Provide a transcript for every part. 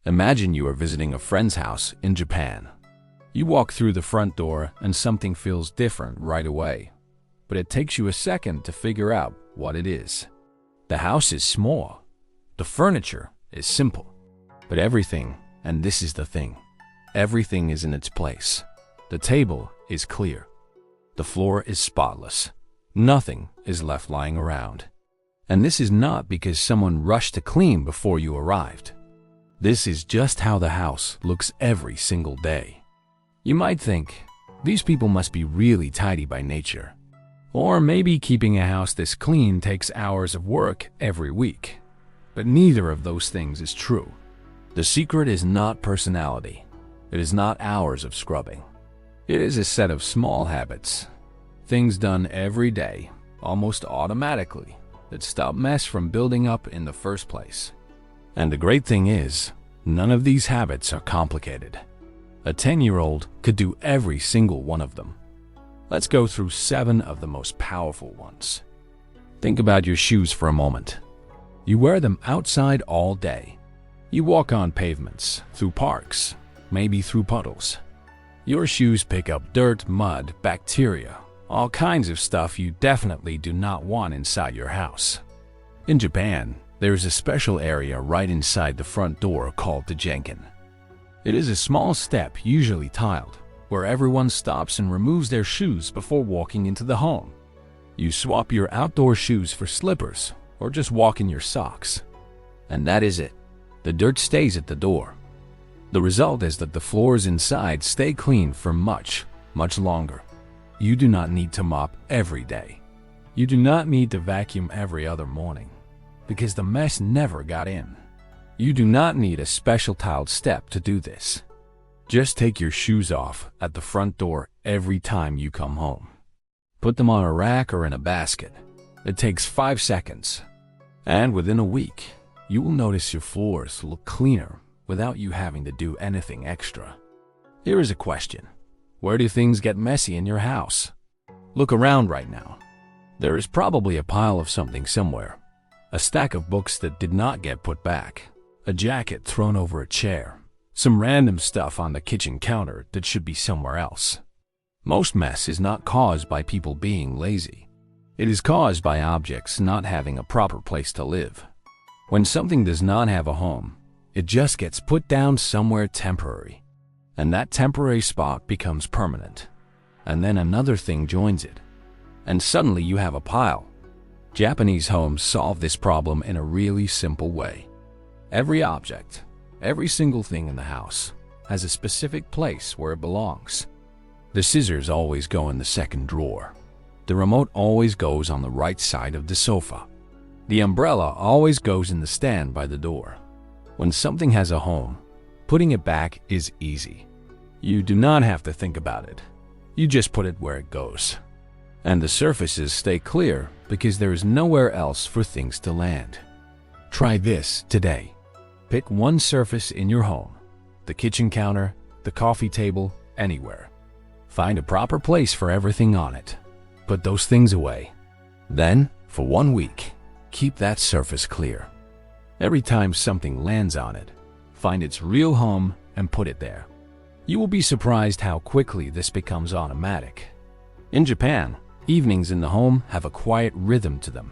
Imagine you are visiting a friend's house in Japan. You walk through the front door and something feels different right away, but it takes you a second to figure out what it is. The house is small. The furniture is simple. But everything, and this is the thing, everything is in its place. The table is clear. The floor is spotless. Nothing is left lying around. And this is not because someone rushed to clean before you arrived. This is just how the house looks every single day. You might think, these people must be really tidy by nature. Or maybe keeping a house this clean takes hours of work every week. But neither of those things is true. The secret is not personality. It is not hours of scrubbing. It is a set of small habits, things done every day, almost automatically, that stop mess from building up in the first place. And the great thing is, none of these habits are complicated. A 10-year-old could do every single one of them. Let's go through 7 of the most powerful ones. Think about your shoes for a moment. You wear them outside all day. You walk on pavements, through parks, maybe through puddles. Your shoes pick up dirt, mud, bacteria, all kinds of stuff you definitely do not want inside your house. In Japan, there is a special area right inside the front door called the jenkin. It is a small step, usually tiled, where everyone stops and removes their shoes before walking into the home. You swap your outdoor shoes for slippers or just walk in your socks. And that is it. The dirt stays at the door. The result is that the floors inside stay clean for much, much longer. You do not need to mop every day. You do not need to vacuum every other morning, because the mess never got in. You do not need a special tiled step to do this. Just take your shoes off at the front door every time you come home. Put them on a rack or in a basket. It takes 5 seconds. And within a week, you will notice your floors look cleaner without you having to do anything extra. Here is a question. Where do things get messy in your house? Look around right now. There is probably a pile of something somewhere. A stack of books that did not get put back. A jacket thrown over a chair. Some random stuff on the kitchen counter that should be somewhere else. Most mess is not caused by people being lazy. It is caused by objects not having a proper place to live. When something does not have a home, it just gets put down somewhere temporary. And that temporary spot becomes permanent. And then another thing joins it. And suddenly you have a pile. Japanese homes solve this problem in a really simple way. Every object, every single thing in the house, has a specific place where it belongs. The scissors always go in the second drawer. The remote always goes on the right side of the sofa. The umbrella always goes in the stand by the door. When something has a home, putting it back is easy. You do not have to think about it. You just put it where it goes. And the surfaces stay clear because there is nowhere else for things to land. Try this today. Pick one surface in your home, the kitchen counter, the coffee table, anywhere. Find a proper place for everything on it. Put those things away. Then, for 1 week, keep that surface clear. Every time something lands on it, find its real home and put it there. You will be surprised how quickly this becomes automatic. In Japan, evenings in the home have a quiet rhythm to them.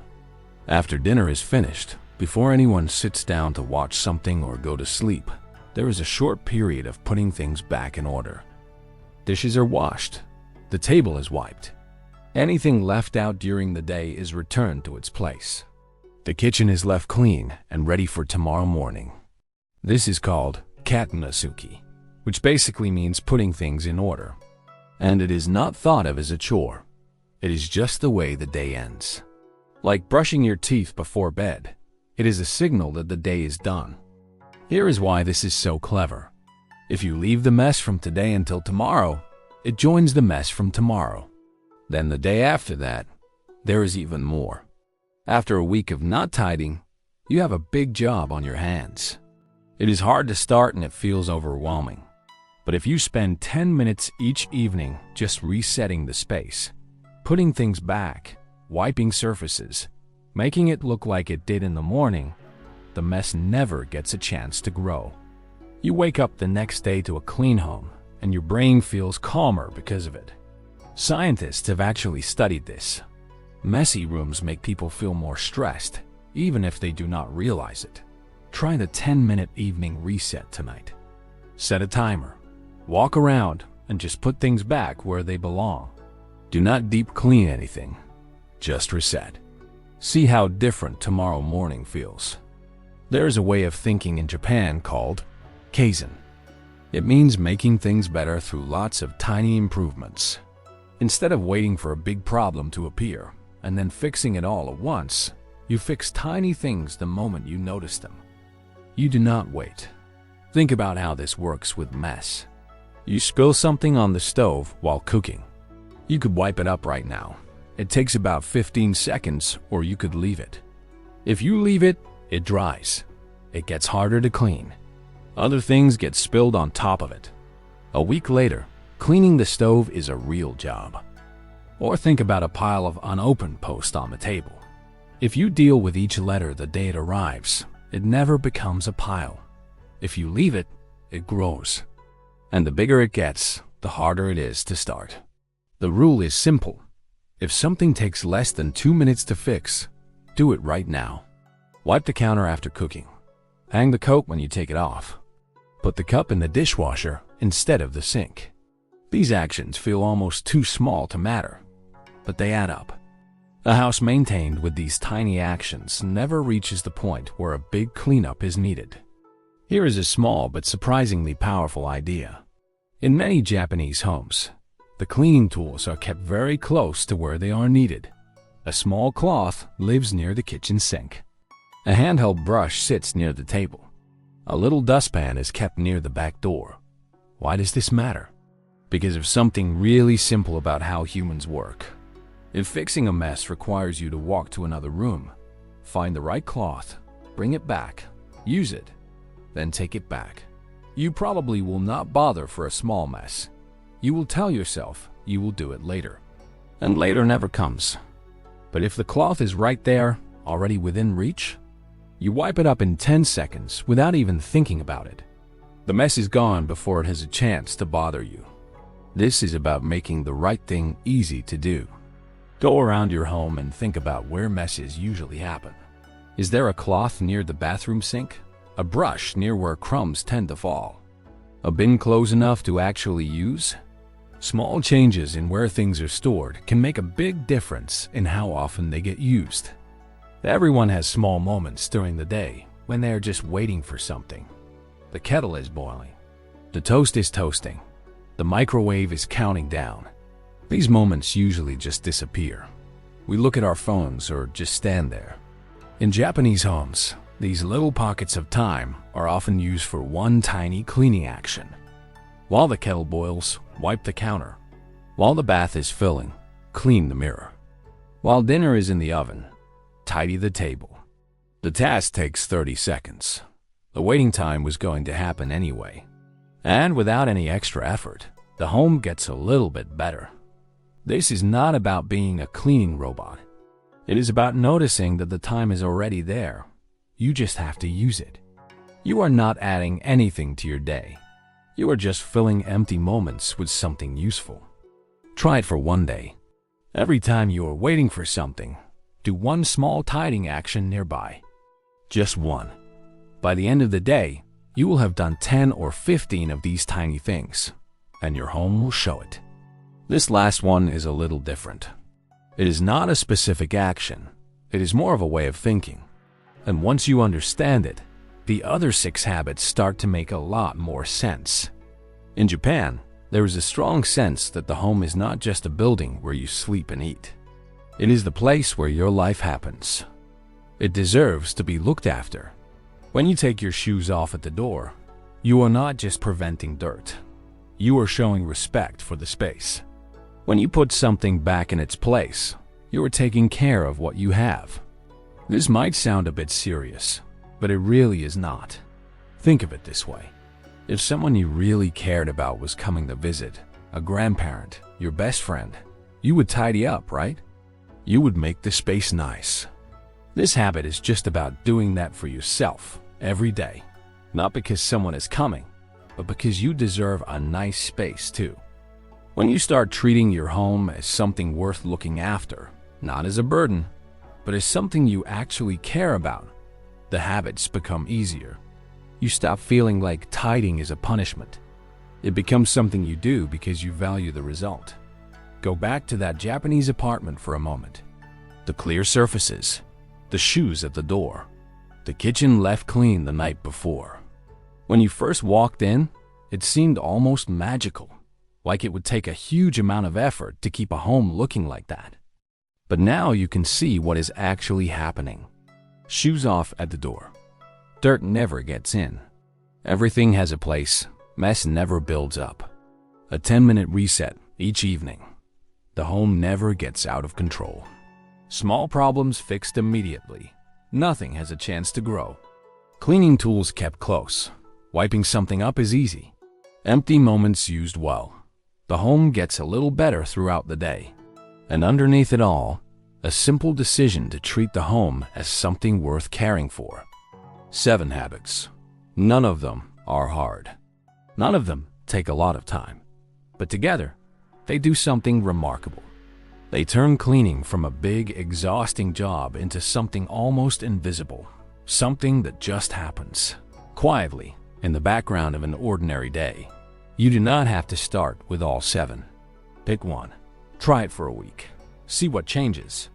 After dinner is finished, before anyone sits down to watch something or go to sleep, there is a short period of putting things back in order. Dishes are washed. The table is wiped. Anything left out during the day is returned to its place. The kitchen is left clean and ready for tomorrow morning. This is called katanasuki, which basically means putting things in order. And it is not thought of as a chore. It is just the way the day ends. Like brushing your teeth before bed, it is a signal that the day is done. Here is why this is so clever. If you leave the mess from today until tomorrow, it joins the mess from tomorrow. Then the day after that, there is even more. After a week of not tidying, you have a big job on your hands. It is hard to start and it feels overwhelming. But if you spend 10 minutes each evening just resetting the space, putting things back, wiping surfaces, making it look like it did in the morning, the mess never gets a chance to grow. You wake up the next day to a clean home, and your brain feels calmer because of it. Scientists have actually studied this. Messy rooms make people feel more stressed, even if they do not realize it. Try the 10-minute evening reset tonight. Set a timer. Walk around and just put things back where they belong. Do not deep clean anything. Just reset. See how different tomorrow morning feels. There is a way of thinking in Japan called kaizen. It means making things better through lots of tiny improvements. Instead of waiting for a big problem to appear and then fixing it all at once, you fix tiny things the moment you notice them. You do not wait. Think about how this works with mess. You spill something on the stove while cooking. You could wipe it up right now. It takes about 15 seconds, or you could leave it. If you leave it, it dries. It gets harder to clean. Other things get spilled on top of it. A week later, cleaning the stove is a real job. Or think about a pile of unopened posts on the table. If you deal with each letter the day it arrives, it never becomes a pile. If you leave it, it grows. And the bigger it gets, the harder it is to start. The rule is simple. If something takes less than 2 minutes to fix, do it right now. Wipe the counter after cooking. Hang the coat when you take it off. Put the cup in the dishwasher instead of the sink. These actions feel almost too small to matter, but they add up. A house maintained with these tiny actions never reaches the point where a big cleanup is needed. Here is a small but surprisingly powerful idea. In many Japanese homes, the cleaning tools are kept very close to where they are needed. A small cloth lives near the kitchen sink. A handheld brush sits near the table. A little dustpan is kept near the back door. Why does this matter? Because of something really simple about how humans work. If fixing a mess requires you to walk to another room, find the right cloth, bring it back, use it, then take it back. You probably will not bother for a small mess. You will tell yourself you will do it later. And later never comes. But if the cloth is right there, already within reach, you wipe it up in 10 seconds without even thinking about it. The mess is gone before it has a chance to bother you. This is about making the right thing easy to do. Go around your home and think about where messes usually happen. Is there a cloth near the bathroom sink? A brush near where crumbs tend to fall? A bin close enough to actually use? Small changes in where things are stored can make a big difference in how often they get used. Everyone has small moments during the day when they are just waiting for something. The kettle is boiling. The toast is toasting. The microwave is counting down. These moments usually just disappear. We look at our phones or just stand there. In Japanese homes, these little pockets of time are often used for one tiny cleaning action. While the kettle boils, wipe the counter. While the bath is filling, clean the mirror. While dinner is in the oven, tidy the table. The task takes 30 seconds. The waiting time was going to happen anyway. And without any extra effort, the home gets a little bit better. This is not about being a cleaning robot. It is about noticing that the time is already there. You just have to use it. You are not adding anything to your day. You are just filling empty moments with something useful. Try it for one day. Every time you are waiting for something, do one small tidying action nearby. Just one. By the end of the day, you will have done 10 or 15 of these tiny things, and your home will show it. This last one is a little different. It is not a specific action. It is more of a way of thinking. And once you understand it, the other 6 habits start to make a lot more sense. In Japan, there is a strong sense that the home is not just a building where you sleep and eat. It is the place where your life happens. It deserves to be looked after. When you take your shoes off at the door, you are not just preventing dirt. You are showing respect for the space. When you put something back in its place, you are taking care of what you have. This might sound a bit serious, but it really is not. Think of it this way. If someone you really cared about was coming to visit, a grandparent, your best friend, you would tidy up, right? You would make the space nice. This habit is just about doing that for yourself every day. Not because someone is coming, but because you deserve a nice space too. When you start treating your home as something worth looking after, not as a burden, but as something you actually care about, the habits become easier. You stop feeling like tidying is a punishment. It becomes something you do because you value the result. Go back to that Japanese apartment for a moment. The clear surfaces, the shoes at the door, the kitchen left clean the night before. When you first walked in, it seemed almost magical, like it would take a huge amount of effort to keep a home looking like that. But now you can see what is actually happening. Shoes off at the door. Dirt never gets in. Everything has a place. Mess never builds up. A 10-minute reset each evening. The home never gets out of control. Small problems fixed immediately. Nothing has a chance to grow. Cleaning tools kept close. Wiping something up is easy. Empty moments used well. The home gets a little better throughout the day. And underneath it all, a simple decision to treat the home as something worth caring for. 7 habits. None of them are hard. None of them take a lot of time. But together, they do something remarkable. They turn cleaning from a big, exhausting job into something almost invisible. Something that just happens, quietly, in the background of an ordinary day. You do not have to start with all 7. Pick one. Try it for a week. See what changes.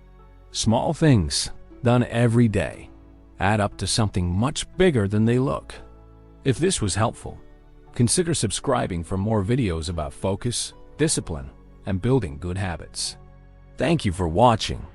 Small things, done every day, add up to something much bigger than they look. If this was helpful, consider subscribing for more videos about focus, discipline, and building good habits. Thank you for watching.